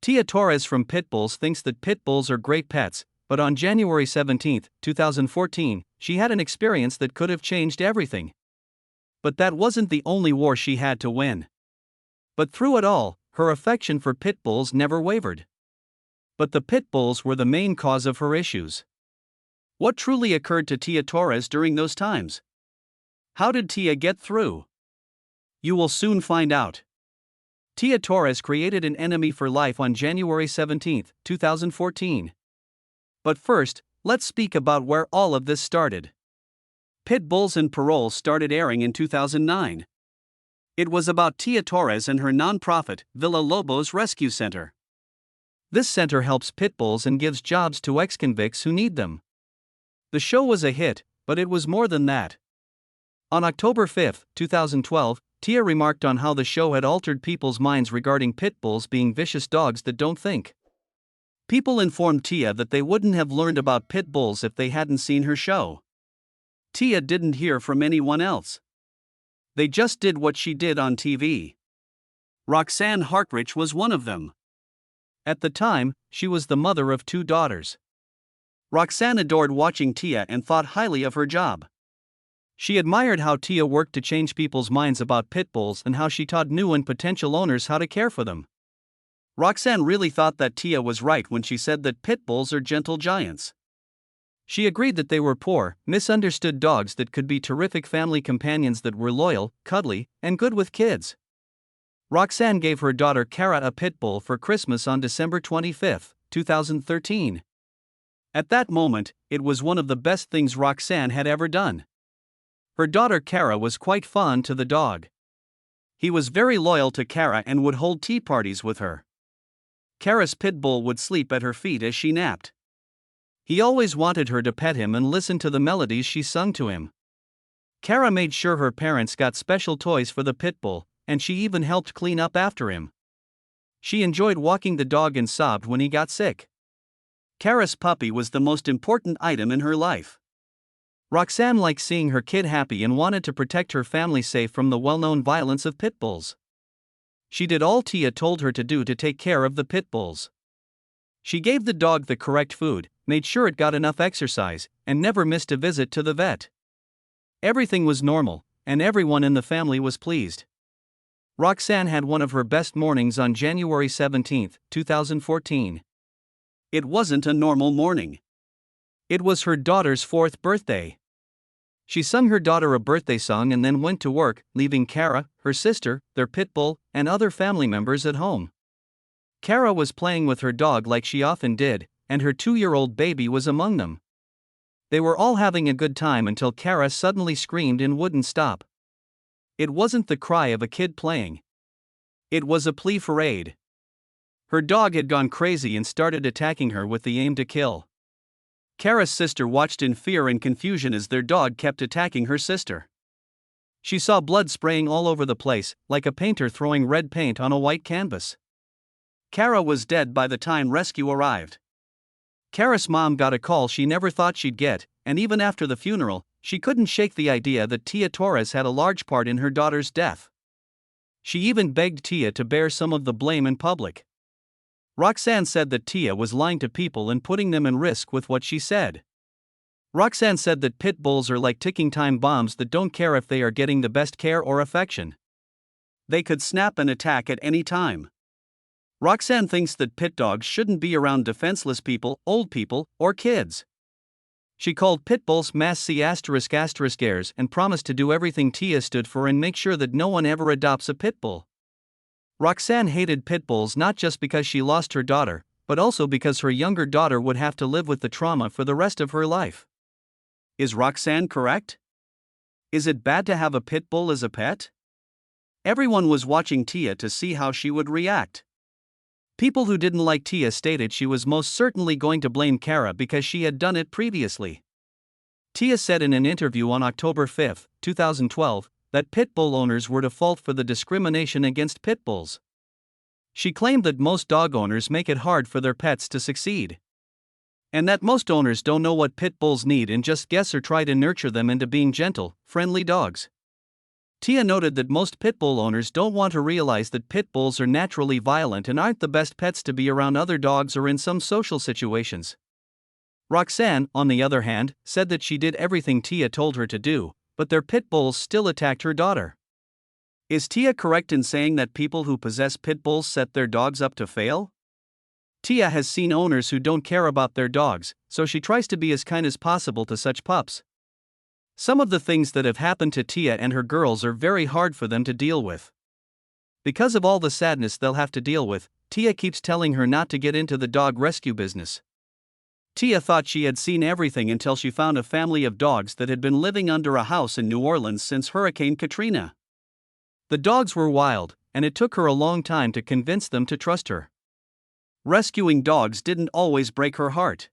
Tia Torres from Pit Bulls thinks that pit bulls are great pets, but on January 17, 2014, she had an experience that could have changed everything. But that wasn't the only war she had to win. But through it all, her affection for pit bulls never wavered. But the pit bulls were the main cause of her issues. What truly occurred to Tia Torres during those times? How did Tia get through? You will soon find out. Tia Torres created an enemy for life on January 17, 2014. But first, let's speak about where all of this started. Pit Bulls and Parolees started airing in 2009. It was about Tia Torres and her non-profit, Villalobos Rescue Center. This center helps pit bulls and gives jobs to ex-convicts who need them. The show was a hit, but it was more than that. On October 5, 2012, Tia remarked on how the show had altered people's minds regarding pit bulls being vicious dogs that don't think. People informed Tia that they wouldn't have learned about pit bulls if they hadn't seen her show. Tia didn't hear from anyone else. They just did what she did on TV. Roxanne Hartrich was one of them. At the time, she was the mother of 2 daughters. Roxanne adored watching Tia and thought highly of her job. She admired how Tia worked to change people's minds about pit bulls and how she taught new and potential owners how to care for them. Roxanne really thought that Tia was right when she said that pit bulls are gentle giants. She agreed that they were poor, misunderstood dogs that could be terrific family companions that were loyal, cuddly, and good with kids. Roxanne gave her daughter Cara a pit bull for Christmas on December 25, 2013. At that moment, it was one of the best things Roxanne had ever done. Her daughter Cara was quite fond to the dog. He was very loyal to Cara and would hold tea parties with her. Cara's pit bull would sleep at her feet as she napped. He always wanted her to pet him and listen to the melodies she sung to him. Cara made sure her parents got special toys for the pit bull, and she even helped clean up after him. She enjoyed walking the dog and sobbed when he got sick. Cara's puppy was the most important item in her life. Roxanne liked seeing her kid happy and wanted to protect her family safe from the well-known violence of pit bulls. She did all Tia told her to do to take care of the pit bulls. She gave the dog the correct food, made sure it got enough exercise, and never missed a visit to the vet. Everything was normal, and everyone in the family was pleased. Roxanne had one of her best mornings on January 17, 2014. It wasn't a normal morning. It was her daughter's 4th birthday. She sung her daughter a birthday song and then went to work, leaving Cara, her sister, their pit bull, and other family members at home. Cara was playing with her dog like she often did, and her 2-year-old baby was among them. They were all having a good time until Cara suddenly screamed and wouldn't stop. It wasn't the cry of a kid playing. It was a plea for aid. Her dog had gone crazy and started attacking her with the aim to kill. Cara's sister watched in fear and confusion as their dog kept attacking her sister. She saw blood spraying all over the place, like a painter throwing red paint on a white canvas. Cara was dead by the time rescue arrived. Cara's mom got a call she never thought she'd get, and even after the funeral, she couldn't shake the idea that Tia Torres had a large part in her daughter's death. She even begged Tia to bear some of the blame in public. Roxanne said that Tia was lying to people and putting them in risk with what she said. Roxanne said that pit bulls are like ticking time bombs that don't care if they are getting the best care or affection. They could snap and attack at any time. Roxanne thinks that pit dogs shouldn't be around defenseless people, old people, or kids. She called pit bulls mass C********** and promised to do everything Tia stood for and make sure that no one ever adopts a pit bull. Roxanne hated pit bulls not just because she lost her daughter, but also because her younger daughter would have to live with the trauma for the rest of her life. Is Roxanne correct? Is it bad to have a pit bull as a pet? Everyone was watching Tia to see how she would react. People who didn't like Tia stated she was most certainly going to blame Cara because she had done it previously. Tia said in an interview on October 5, 2012, that pit bull owners were to fault for the discrimination against pit bulls. She claimed that most dog owners make it hard for their pets to succeed. And that most owners don't know what pit bulls need and just guess or try to nurture them into being gentle, friendly dogs. Tia noted that most pit bull owners don't want to realize that pit bulls are naturally violent and aren't the best pets to be around other dogs or in some social situations. Roxanne, on the other hand, said that she did everything Tia told her to do, but their pit bulls still attacked her daughter. Is Tia correct in saying that people who possess pit bulls set their dogs up to fail? Tia has seen owners who don't care about their dogs, so she tries to be as kind as possible to such pups. Some of the things that have happened to Tia and her girls are very hard for them to deal with. Because of all the sadness they'll have to deal with, Tia keeps telling her not to get into the dog rescue business. Tia thought she had seen everything until she found a family of dogs that had been living under a house in New Orleans since Hurricane Katrina. The dogs were wild, and it took her a long time to convince them to trust her. Rescuing dogs didn't always break her heart.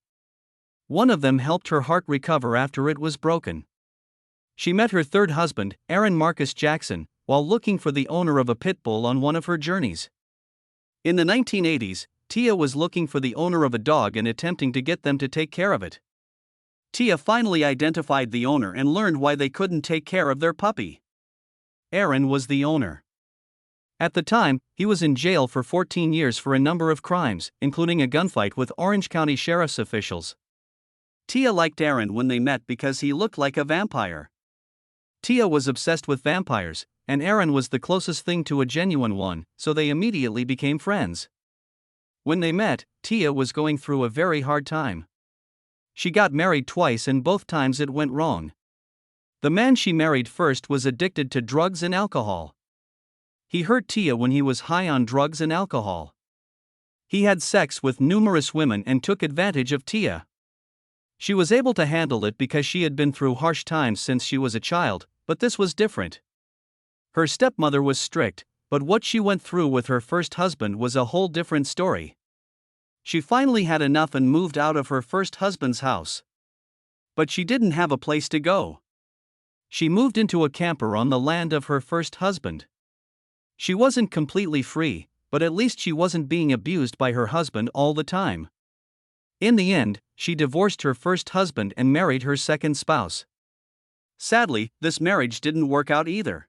One of them helped her heart recover after it was broken. She met her third husband, Aaron Marcus Jackson, while looking for the owner of a pit bull on one of her journeys. In the 1980s, Tia was looking for the owner of a dog and attempting to get them to take care of it. Tia finally identified the owner and learned why they couldn't take care of their puppy. Aaron was the owner. At the time, he was in jail for 14 years for a number of crimes, including a gunfight with Orange County Sheriff's officials. Tia liked Aaron when they met because he looked like a vampire. Tia was obsessed with vampires, and Aaron was the closest thing to a genuine one, so they immediately became friends. When they met, Tia was going through a very hard time. She got married twice and both times it went wrong. The man she married first was addicted to drugs and alcohol. He hurt Tia when he was high on drugs and alcohol. He had sex with numerous women and took advantage of Tia. She was able to handle it because she had been through harsh times since she was a child, but this was different. Her stepmother was strict, but what she went through with her first husband was a whole different story. She finally had enough and moved out of her first husband's house. But she didn't have a place to go. She moved into a camper on the land of her first husband. She wasn't completely free, but at least she wasn't being abused by her husband all the time. In the end, she divorced her first husband and married her second spouse. Sadly, this marriage didn't work out either.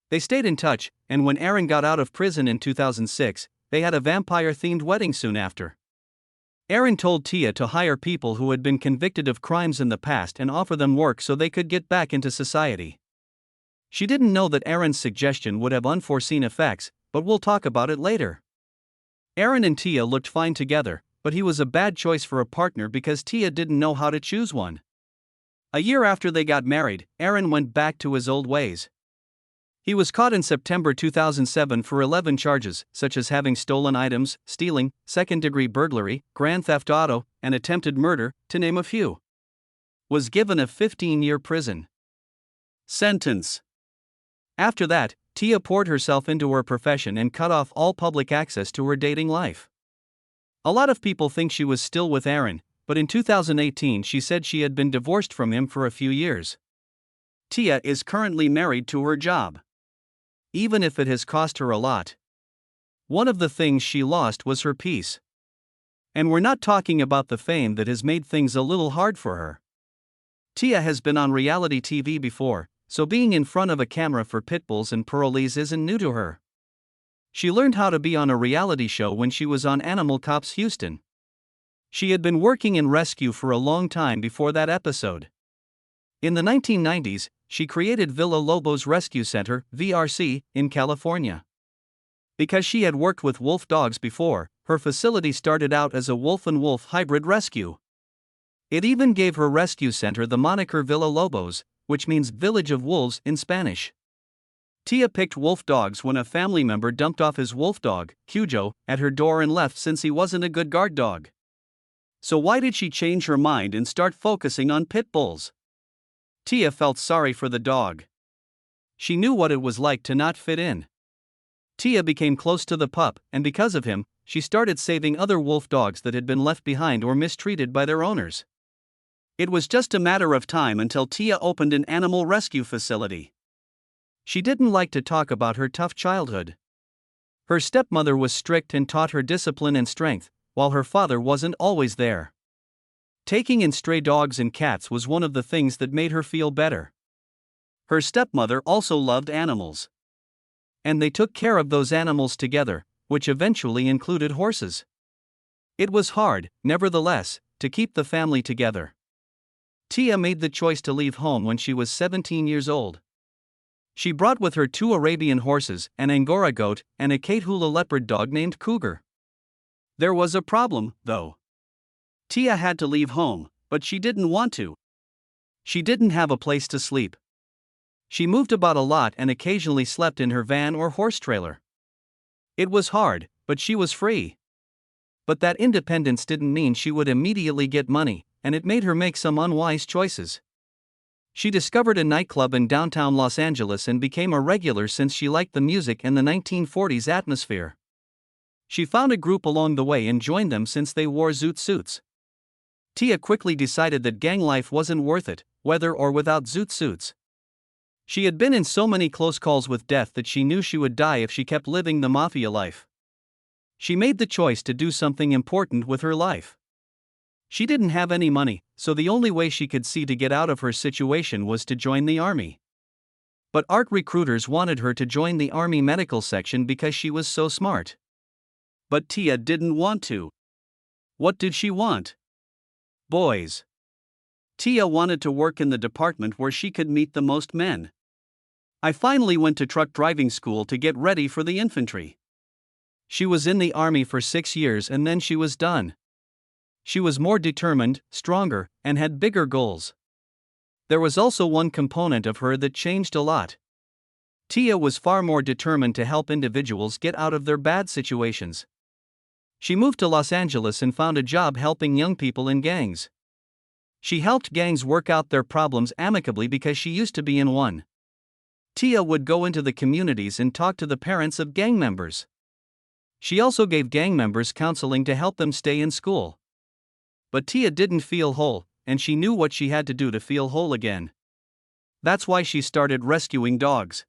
They stayed in touch, and when Aaron got out of prison in 2006, they had a vampire-themed wedding soon after. Aaron told Tia to hire people who had been convicted of crimes in the past and offer them work so they could get back into society. She didn't know that Aaron's suggestion would have unforeseen effects, but we'll talk about it later. Aaron and Tia looked fine together, but he was a bad choice for a partner because Tia didn't know how to choose one. A year after they got married, Aaron went back to his old ways. He was caught in September 2007 for 11 charges, such as having stolen items, stealing, second-degree burglary, grand theft auto, and attempted murder, to name a few. Was given a 15-year prison sentence. After that, Tia poured herself into her profession and cut off all public access to her dating life. A lot of people think she was still with Aaron, but in 2018 she said she had been divorced from him for a few years. Tia is currently married to her job. Even if it has cost her a lot. One of the things she lost was her peace. And we're not talking about the fame that has made things a little hard for her. Tia has been on reality TV before, so being in front of a camera for Pit Bulls and Parolees isn't new to her. She learned how to be on a reality show when she was on Animal Cops Houston. She had been working in rescue for a long time before that episode. In the 1990s, she created Villalobos Rescue Center, VRC, in California. Because she had worked with wolf dogs before, her facility started out as a wolf and wolf hybrid rescue. It even gave her rescue center the moniker Villalobos, which means Village of Wolves in Spanish. Tia picked wolf dogs when a family member dumped off his wolf dog, Cujo, at her door and left since he wasn't a good guard dog. So why did she change her mind and start focusing on pit bulls? Tia felt sorry for the dog. She knew what it was like to not fit in. Tia became close to the pup, and because of him, she started saving other wolf dogs that had been left behind or mistreated by their owners. It was just a matter of time until Tia opened an animal rescue facility. She didn't like to talk about her tough childhood. Her stepmother was strict and taught her discipline and strength, while her father wasn't always there. Taking in stray dogs and cats was one of the things that made her feel better. Her stepmother also loved animals. And they took care of those animals together, which eventually included horses. It was hard, nevertheless, to keep the family together. Tia made the choice to leave home when she was 17 years old. She brought with her 2 Arabian horses, an Angora goat, and a Cthulhu leopard dog named Cougar. There was a problem, though. Tia had to leave home, but she didn't want to. She didn't have a place to sleep. She moved about a lot and occasionally slept in her van or horse trailer. It was hard, but she was free. But that independence didn't mean she would immediately get money, and it made her make some unwise choices. She discovered a nightclub in downtown Los Angeles and became a regular since she liked the music and the 1940s atmosphere. She found a group along the way and joined them since they wore zoot suits. Tia quickly decided that gang life wasn't worth it, whether or without zoot suits. She had been in so many close calls with death that she knew she would die if she kept living the mafia life. She made the choice to do something important with her life. She didn't have any money, so the only way she could see to get out of her situation was to join the army. But art recruiters wanted her to join the army medical section because she was so smart. But Tia didn't want to. What did she want? Boys. Tia wanted to work in the department where she could meet the most men. I finally went to truck driving school to get ready for the infantry. She was in the army for 6 years and then she was done. She was more determined, stronger, and had bigger goals. There was also one component of her that changed a lot. Tia was far more determined to help individuals get out of their bad situations. She moved to Los Angeles and found a job helping young people in gangs. She helped gangs work out their problems amicably because she used to be in one. Tia would go into the communities and talk to the parents of gang members. She also gave gang members counseling to help them stay in school. But Tia didn't feel whole, and she knew what she had to do to feel whole again. That's why she started rescuing dogs.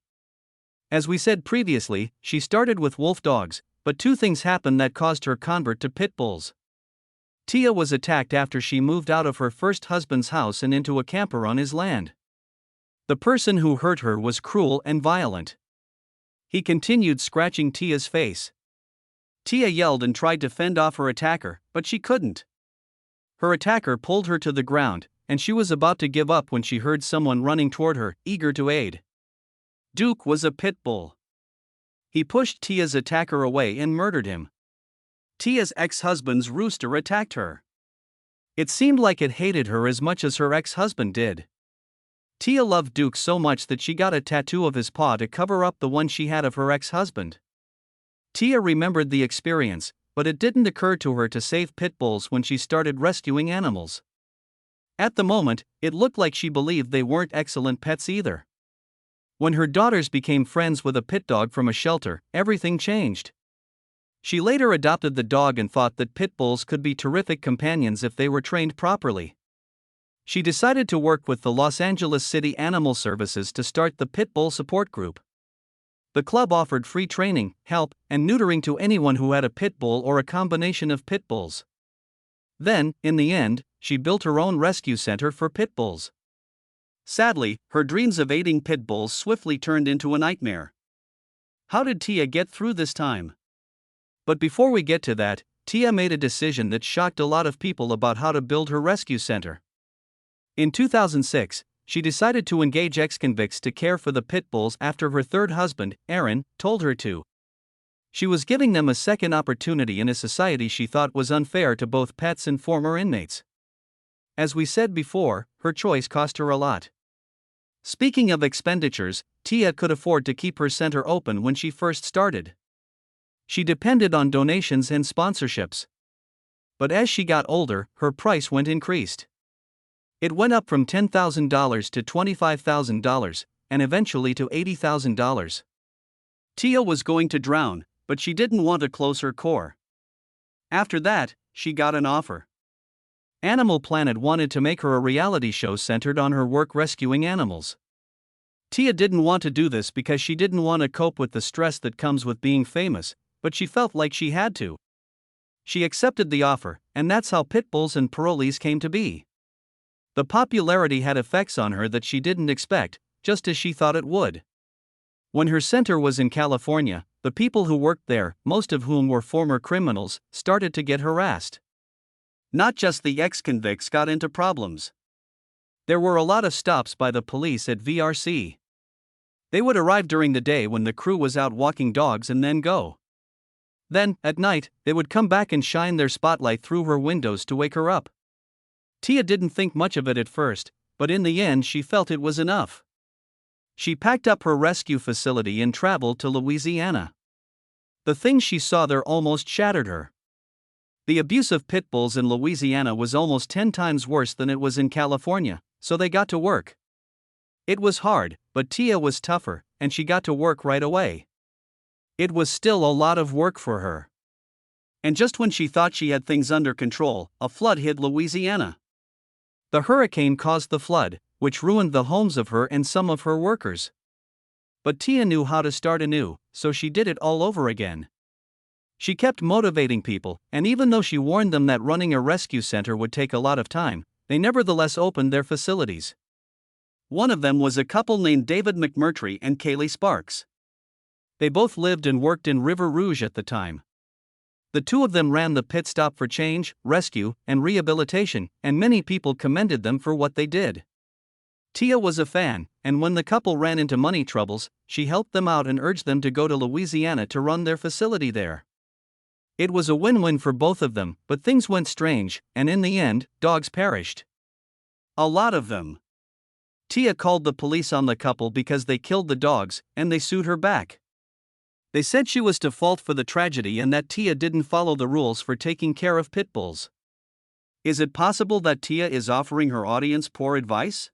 As we said previously, she started with wolf dogs, but 2 things happened that caused her convert to pit bulls. Tia was attacked after she moved out of her first husband's house and into a camper on his land. The person who hurt her was cruel and violent. He continued scratching Tia's face. Tia yelled and tried to fend off her attacker, but she couldn't. Her attacker pulled her to the ground, and she was about to give up when she heard someone running toward her, eager to aid. Duke was a pit bull. He pushed Tia's attacker away and murdered him. Tia's ex-husband's rooster attacked her. It seemed like it hated her as much as her ex-husband did. Tia loved Duke so much that she got a tattoo of his paw to cover up the one she had of her ex-husband. Tia remembered the experience, but it didn't occur to her to save pit bulls when she started rescuing animals. At the moment, it looked like she believed they weren't excellent pets either. When her daughters became friends with a pit dog from a shelter, everything changed. She later adopted the dog and thought that pit bulls could be terrific companions if they were trained properly. She decided to work with the Los Angeles City Animal Services to start the Pit Bull Support Group. The club offered free training, help, and neutering to anyone who had a pit bull or a combination of pit bulls. Then, in the end, she built her own rescue center for pit bulls. Sadly, her dreams of aiding pit bulls swiftly turned into a nightmare. How did Tia get through this time? But before we get to that, Tia made a decision that shocked a lot of people about how to build her rescue center. In 2006, she decided to engage ex-convicts to care for the pit bulls after her third husband, Aaron, told her to. She was giving them a second opportunity in a society she thought was unfair to both pets and former inmates. As we said before, her choice cost her a lot. Speaking of expenditures, Tia could afford to keep her center open when she first started. She depended on donations and sponsorships. But as she got older, her price increased. It went up from $10,000 to $25,000, and eventually to $80,000. Tia was going to drown, but she didn't want to close her core. After that, she got an offer. Animal Planet wanted to make her a reality show centered on her work rescuing animals. Tia didn't want to do this because she didn't want to cope with the stress that comes with being famous, but she felt like she had to. She accepted the offer, and that's how Pit Bulls and Parolees came to be. The popularity had effects on her that she didn't expect. just as she thought it would. When her center was in California, the people who worked there, most of whom were former criminals, started to get harassed. Not just the ex-convicts got into problems. There were a lot of stops by the police at VRC. They would arrive during the day when the crew was out walking dogs and then go. Then, at night, they would come back and shine their spotlight through her windows to wake her up. Tia didn't think much of it at first, but in the end she felt it was enough. She packed up her rescue facility and traveled to Louisiana. The things she saw there almost shattered her. The abuse of pit bulls in Louisiana was almost 10 times worse than it was in California, so they got to work. It was hard, but Tia was tougher, and she got to work right away. It was still a lot of work for her. And just when she thought she had things under control, a flood hit Louisiana. The hurricane caused the flood, which ruined the homes of her and some of her workers. But Tia knew how to start anew, so she did it all over again. She kept motivating people, and even though she warned them that running a rescue center would take a lot of time, they nevertheless opened their facilities. One of them was a couple named David McMurtry and Kaylee Sparks. They both lived and worked in River Rouge at the time. The two of them ran the Pit Stop for Change, Rescue, and Rehabilitation, and many people commended them for what they did. Tia was a fan, and when the couple ran into money troubles, she helped them out and urged them to go to Louisiana to run their facility there. It was a win-win for both of them, but things went strange, and in the end, dogs perished. A lot of them. Tia called the police on the couple because they killed the dogs, and they sued her back. They said she was to fault for the tragedy and that Tia didn't follow the rules for taking care of pit bulls. Is it possible that Tia is offering her audience poor advice?